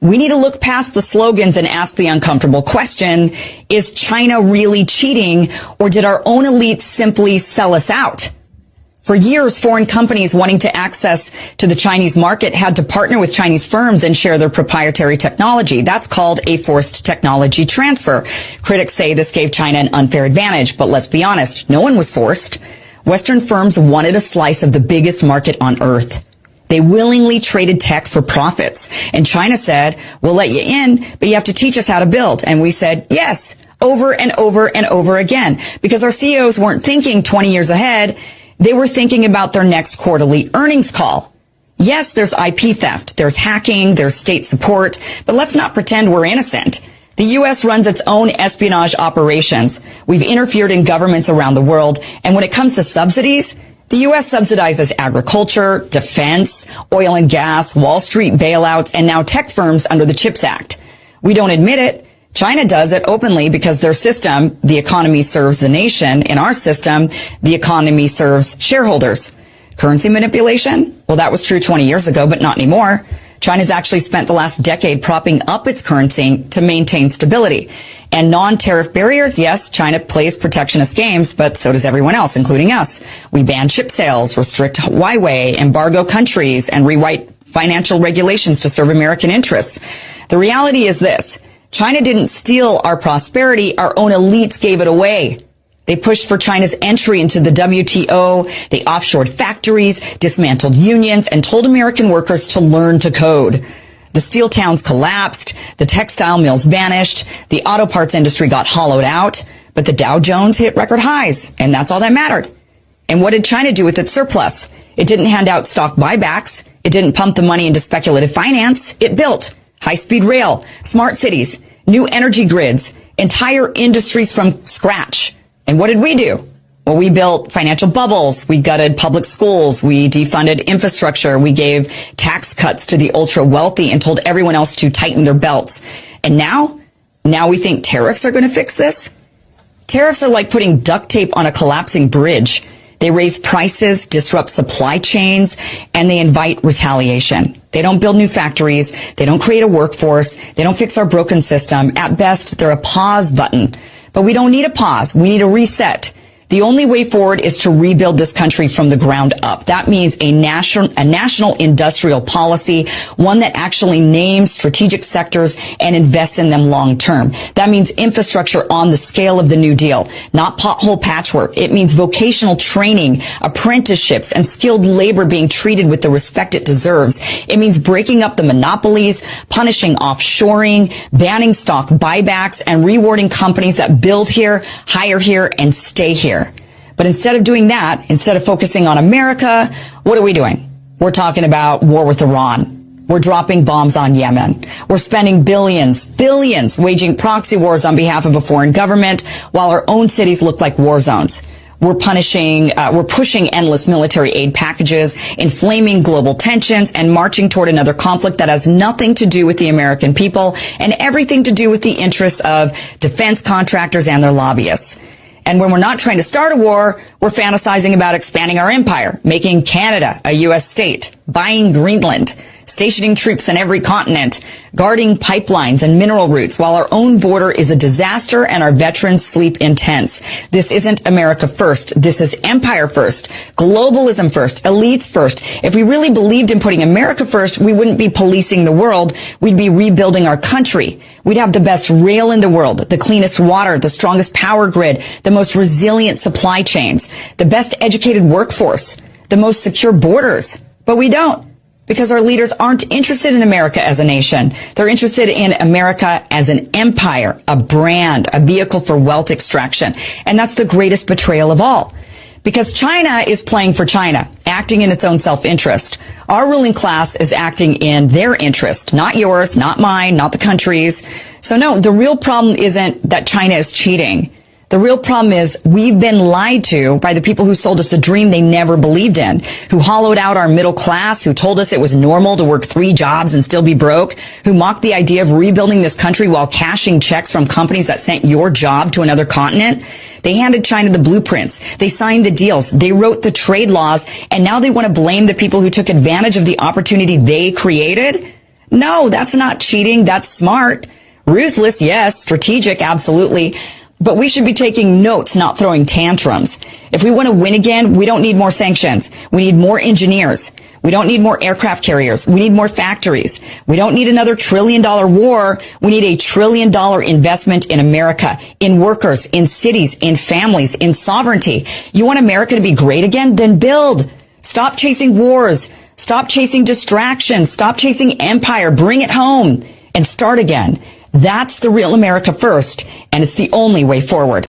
We need to look past the slogans and ask the uncomfortable question, is China really cheating, or did our own elites simply sell us out? For years, foreign companies wanting to access to the Chinese market had to partner with Chinese firms and share their proprietary technology. That's called a forced technology transfer. Critics say this gave China an unfair advantage, but let's be honest, no one was forced. Western firms wanted a slice of the biggest market on earth. They willingly traded tech for profits. And China said, we'll let you in, but you have to teach us how to build. And we said, yes, over and over and over again, because our CEOs weren't thinking 20 years ahead. They were thinking about their next quarterly earnings call. Yes, there's IP theft, there's hacking, there's state support, but let's not pretend we're innocent. The U.S. runs its own espionage operations. We've interfered in governments around the world, and when it comes to subsidies, the U.S. subsidizes agriculture, defense, oil and gas, Wall Street bailouts, and now tech firms under the CHIPS Act. We don't admit it. China does it openly because their system, the economy serves the nation. In our system, the economy serves shareholders. Currency manipulation? Well, that was true 20 years ago, but not anymore. China's actually spent the last decade propping up its currency to maintain stability. And non-tariff barriers, yes, China plays protectionist games, but so does everyone else, including us. We ban chip sales, restrict Huawei, embargo countries, and rewrite financial regulations to serve American interests. The reality is this. China didn't steal our prosperity. Our own elites gave it away. They pushed for China's entry into the WTO. They offshored factories, dismantled unions, and told American workers to learn to code. The steel towns collapsed. The textile mills vanished. The auto parts industry got hollowed out. But the Dow Jones hit record highs, and that's all that mattered. And what did China do with its surplus? It didn't hand out stock buybacks. It didn't pump the money into speculative finance. It built high-speed rail, smart cities, new energy grids, entire industries from scratch. And what did we do? Well, we built financial bubbles. We gutted public schools. We defunded infrastructure. We gave tax cuts to the ultra-wealthy and told everyone else to tighten their belts. And now we think tariffs are going to fix this? Tariffs are like putting duct tape on a collapsing bridge. They raise prices, disrupt supply chains, and they invite retaliation. They don't build new factories. They don't create a workforce. They don't fix our broken system. At best, they're a pause button. But we don't need a pause. We need a reset. The only way forward is to rebuild this country from the ground up. That means a national industrial policy, one that actually names strategic sectors and invests in them long term. That means infrastructure on the scale of the New Deal, not pothole patchwork. It means vocational training, apprenticeships, and skilled labor being treated with the respect it deserves. It means breaking up the monopolies, punishing offshoring, banning stock buybacks, and rewarding companies that build here, hire here, and stay here. But instead of doing that, instead of focusing on America, what are we doing? We're talking about war with Iran. We're dropping bombs on Yemen. We're spending billions, waging proxy wars on behalf of a foreign government while our own cities look like war zones. We're pushing endless military aid packages, inflaming global tensions, and marching toward another conflict that has nothing to do with the American people and everything to do with the interests of defense contractors and their lobbyists. And when we're not trying to start a war, we're fantasizing about expanding our empire, making Canada a U.S. state, buying Greenland, stationing troops on every continent, guarding pipelines and mineral routes while our own border is a disaster and our veterans sleep in tents. This isn't America first. This is empire first, globalism first, elites first. If we really believed in putting America first, we wouldn't be policing the world. We'd be rebuilding our country. We'd have the best rail in the world, the cleanest water, the strongest power grid, the most resilient supply chains, the best educated workforce, the most secure borders. But we don't. Because our leaders aren't interested in America as a nation. They're interested in America as an empire, a brand, a vehicle for wealth extraction. And that's the greatest betrayal of all. Because China is playing for China, acting in its own self-interest. Our ruling class is acting in their interest, not yours, not mine, not the country's. So no, the real problem isn't that China is cheating. The real problem is we've been lied to by the people who sold us a dream they never believed in, who hollowed out our middle class, who told us it was normal to work 3 jobs and still be broke, who mocked the idea of rebuilding this country while cashing checks from companies that sent your job to another continent. They handed China the blueprints. They signed the deals. They wrote the trade laws. And now they want to blame the people who took advantage of the opportunity they created? No, that's not cheating. That's smart. Ruthless, yes. Strategic, absolutely. But we should be taking notes, not throwing tantrums. If we want to win again, we don't need more sanctions. We need more engineers. We don't need more aircraft carriers. We need more factories. We don't need another $1 trillion war. We need a $1 trillion investment in America, in workers, in cities, in families, in sovereignty. You want America to be great again? Then build. Stop chasing wars. Stop chasing distractions. Stop chasing empire. Bring it home and start again. That's the real America first, and it's the only way forward.